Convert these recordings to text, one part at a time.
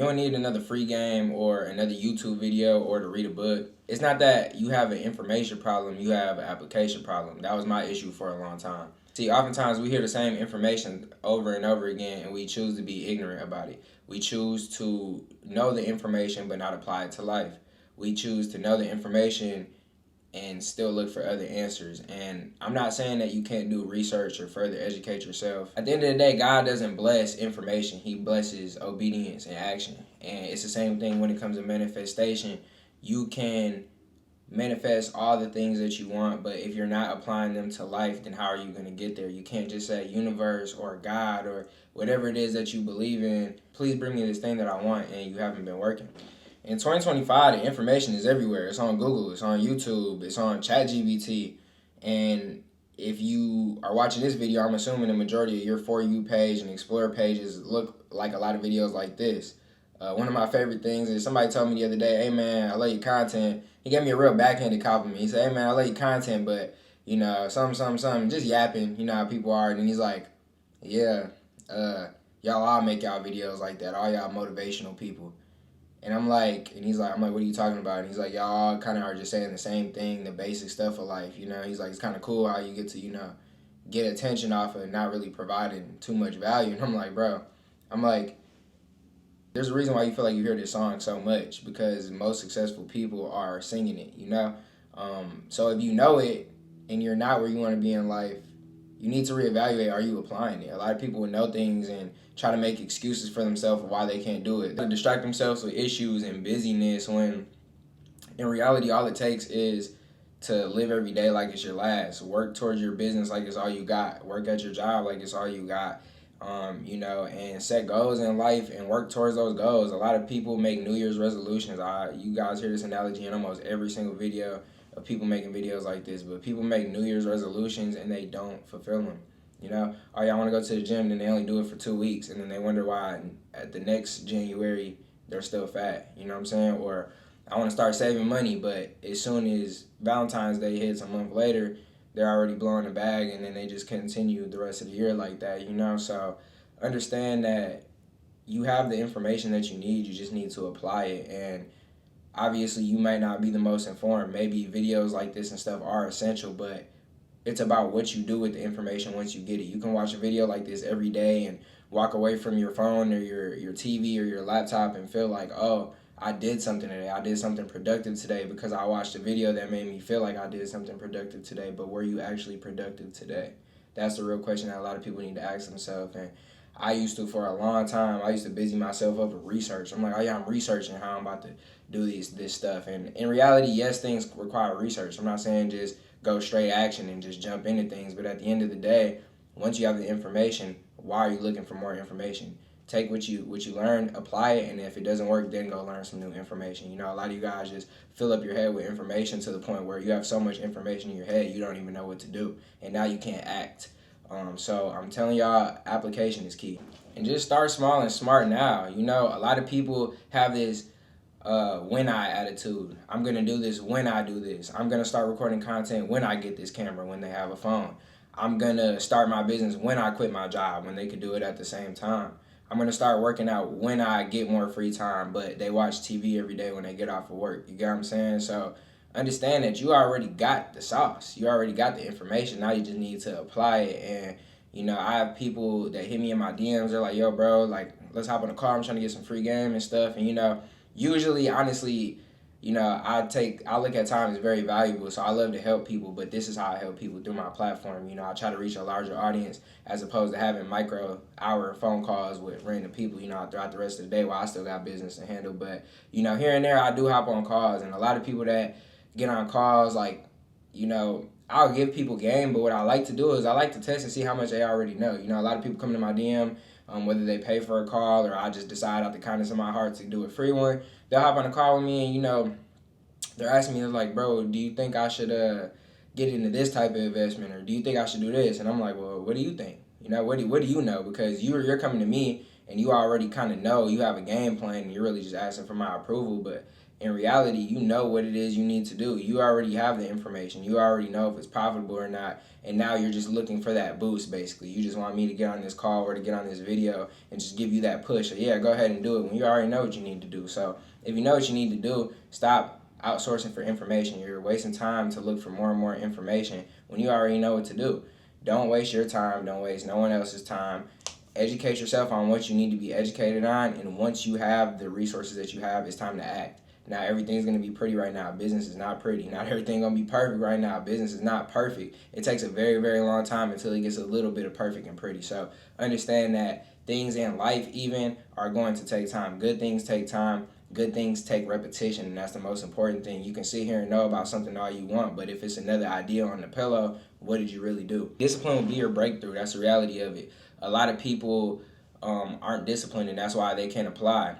You don't need another free game or another YouTube video or to read a book. It's not that you have an information problem, you have an application problem. That was my issue for a long time. See, oftentimes we hear the same information over and over again and we choose to be ignorant about it. We choose to know the information but not apply it to life. We choose to know the information and still look for other answers. And I'm not saying that you can't do research or further educate yourself. At the end of the day, God doesn't bless information. He blesses obedience and action. And it's the same thing when it comes to manifestation. You can manifest all the things that you want, but if you're not applying them to life, then how are you going to get there? You can't just say universe or God or whatever it is that you believe in, please bring me this thing that I want, and you haven't been working. In 2025, the information is everywhere. It's on Google, it's on YouTube, it's on ChatGPT. And if you are watching this video, I'm assuming the majority of your For You page and Explore pages look like a lot of videos like this. One of my favorite things is somebody told me the other day, hey man, I love your content. He gave me a real backhanded compliment. He said, hey man, I love your content, but you know, something, just yapping, you know how people are. And he's like, yeah, y'all all make y'all videos like that, all y'all motivational people. And I'm like, I'm like, what are you talking about? And he's like, y'all kind of are just saying the same thing, the basic stuff of life, you know? He's like, it's kind of cool how you get to, you know, get attention off of not really providing too much value. And I'm like, bro, there's a reason why you feel like you hear this song so much, because most successful people are singing it, you know? So if you know it and you're not where you want to be in life, you need to reevaluate, are you applying it? A lot of people would know things and try to make excuses for themselves of why they can't do it. They distract themselves with issues and busyness when in reality all it takes is to live every day like it's your last. Work towards your business like it's all you got. Work at your job like it's all you got. You know, and set goals in life and work towards those goals. A lot of people make New Year's resolutions. You guys hear this analogy in almost every single video of people making videos like this, but people make New Year's resolutions and they don't fulfill them. You know, oh yeah, I want to go to the gym, and they only do it for 2 weeks, and then they wonder why at the next January they're still fat. You know what I'm saying? Or I want to start saving money, but as soon as Valentine's Day hits a month later, they're already blowing the bag, and then they just continue the rest of the year like that. You know, so understand that you have the information that you need. You just need to apply it. And obviously you might not be the most informed. Maybe videos like this and stuff are essential, but it's about what you do with the information once you get it. You can watch a video like this every day and walk away from your phone or your TV or your laptop and feel like, oh, I did something today. I did something productive today because I watched a video that made me feel like I did something productive today. But were you actually productive today? That's the real question that a lot of people need to ask themselves. And I used to, for a long time, I used to busy myself up with research. I'm like, oh yeah, I'm researching how I'm about to do this stuff. And in reality, yes, things require research. I'm not saying just go straight action and just jump into things. But at the end of the day, once you have the information, why are you looking for more information? Take what you learn, apply it, and if it doesn't work, then go learn some new information. You know, a lot of you guys just fill up your head with information to the point where you have so much information in your head, you don't even know what to do. And now you can't act. So I'm telling y'all, application is key. And just start small and smart now. You know, a lot of people have this when I attitude. I'm going to do this when I do this. I'm going to start recording content when I get this camera, when they have a phone. I'm going to start my business when I quit my job, when they could do it at the same time. I'm going to start working out when I get more free time, but they watch TV every day when they get off of work. You get what I'm saying? So understand that you already got the sauce. You already got the information. Now you just need to apply it. And, you know, I have people that hit me in my DMs. They're like, yo, bro, like, let's hop in the car. I'm trying to get some free game and stuff. And, you know, usually, honestly, you know, I look at time as very valuable, so I love to help people, but this is how I help people through my platform. You know, I try to reach a larger audience as opposed to having micro-hour phone calls with random people, you know, throughout the rest of the day while I still got business to handle. But, you know, here and there, I do hop on calls, and a lot of people that get on calls, like, you know, I'll give people game, but what I like to do is I like to test and see how much they already know. You know, a lot of people come to my DM, whether they pay for a call or I just decide out the kindness of my heart to do a free one. They'll hop on a call with me and, you know, they're asking me, they're like, bro, do you think I should get into this type of investment, or do you think I should do this? And I'm like, well, what do you think? You know, what do you know? Because you're coming to me and you already kind of know, you have a game plan and you're really just asking for my approval. But, in reality, you know what it is you need to do. You already have the information. You already know if it's profitable or not. And now you're just looking for that boost, basically. You just want me to get on this call or to get on this video and just give you that push. So yeah, go ahead and do it when you already know what you need to do. So if you know what you need to do, stop outsourcing for information. You're wasting time to look for more and more information when you already know what to do. Don't waste your time. Don't waste no one else's time. Educate yourself on what you need to be educated on. And once you have the resources that you have, it's time to act. Now everything's gonna be pretty right now. Business is not pretty. Not everything gonna be perfect right now. Business is not perfect. It takes a very, very long time until it gets a little bit of perfect and pretty. So understand that things in life even are going to take time. Good things take time. Good things take repetition, and that's the most important thing. You can sit here and know about something all you want, but if it's another idea on the pillow, what did you really do? Discipline will be your breakthrough. That's the reality of it. A lot of people aren't disciplined, and that's why they can't apply.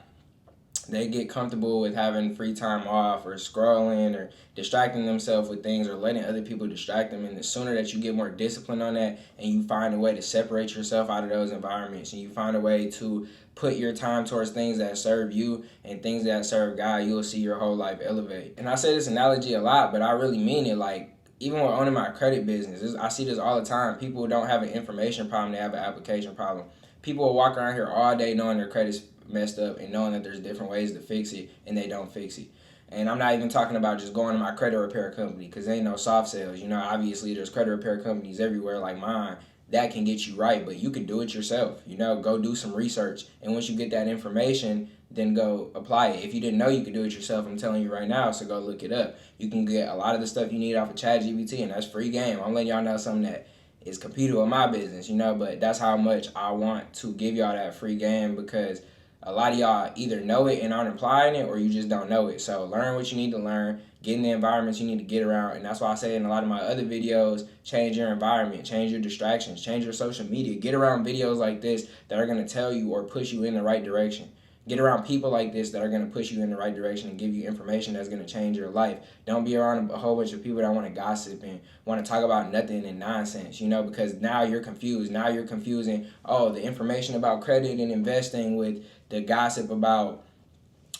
They get comfortable with having free time off or scrolling or distracting themselves with things or letting other people distract them. And the sooner that you get more discipline on that and you find a way to separate yourself out of those environments and you find a way to put your time towards things that serve you and things that serve God, you'll see your whole life elevate. And I say this analogy a lot, but I really mean it. Like, even with owning my credit business, I see this all the time. People don't have an information problem, they have an application problem. People will walk around here all day knowing their credit's messed up and knowing that there's different ways to fix it, and they don't fix it. And I'm not even talking about just going to my credit repair company, because there ain't no soft sales. You know, obviously there's credit repair companies everywhere like mine that can get you right, but you can do it yourself. You know, go do some research, and once you get that information, then go apply it. If you didn't know you could do it yourself, I'm telling you right now, so go look it up. You can get a lot of the stuff you need off of ChatGPT, and that's free game. I'm letting y'all know something that is competing with my business, you know, but that's how much I want to give y'all that free game, because a lot of y'all either know it and aren't applying it, or you just don't know it. So learn what you need to learn, get in the environments you need to get around. And that's why I say in a lot of my other videos, change your environment, change your distractions, change your social media. Get around videos like this that are going to tell you or push you in the right direction. Get around people like this that are going to push you in the right direction and give you information that's going to change your life. Don't be around a whole bunch of people that want to gossip and want to talk about nothing and nonsense, you know, because now you're confused. Now you're confusing, the information about credit and investing with the gossip about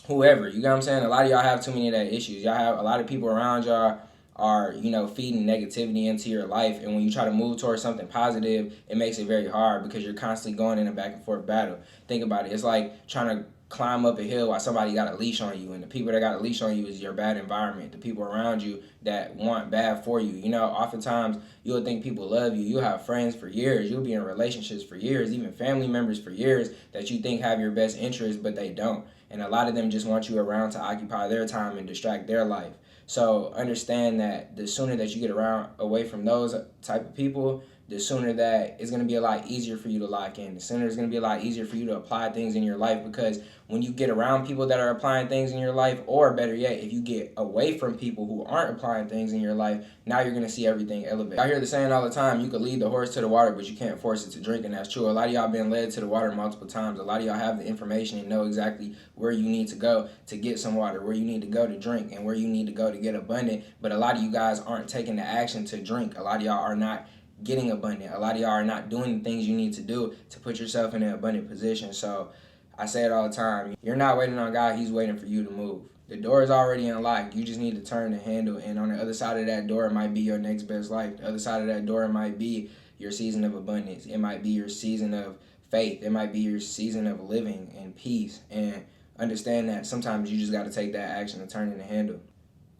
whoever. You know what I'm saying? A lot of y'all have too many of that issues. Y'all have a lot of people around y'all are, you know, feeding negativity into your life. And when you try to move towards something positive, it makes it very hard because you're constantly going in a back and forth battle. Think about it. It's like trying to climb up a hill while somebody got a leash on you, and the people that got a leash on you is your bad environment, the people around you that want bad for you. You know, oftentimes you'll think people love you. You'll have friends for years. You'll be in relationships for years, even family members for years that you think have your best interest, but they don't. And a lot of them just want you around to occupy their time and distract their life. So understand that the sooner that you get away from those type of people, the sooner that it's going to be a lot easier for you to lock in. The sooner it's going to be a lot easier for you to apply things in your life, because when you get around people that are applying things in your life, or better yet, if you get away from people who aren't applying things in your life, now you're going to see everything elevate. I hear the saying all the time, you can lead the horse to the water, but you can't force it to drink, and that's true. A lot of y'all been led to the water multiple times. A lot of y'all have the information and know exactly where you need to go to get some water, where you need to go to drink, and where you need to go to get abundant, but a lot of you guys aren't taking the action to drink. A lot of y'all are not getting abundant. A lot of y'all are not doing the things you need to do to put yourself in an abundant position. So I say it all the time. You're not waiting on God. He's waiting for you to move. The door is already unlocked. You just need to turn the handle. And on the other side of that door, it might be your next best life. The other side of that door, it might be your season of abundance. It might be your season of faith. It might be your season of living and peace. And understand that sometimes you just got to take that action and turn in the handle.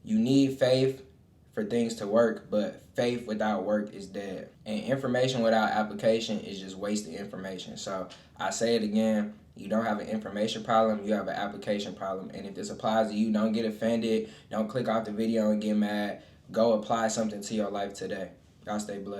You need faith for things to work, but faith without work is dead. And information without application is just wasted information. So I say it again, you don't have an information problem, you have an application problem. And if this applies to you, don't get offended. Don't click off the video and get mad. Go apply something to your life today. Y'all stay blessed.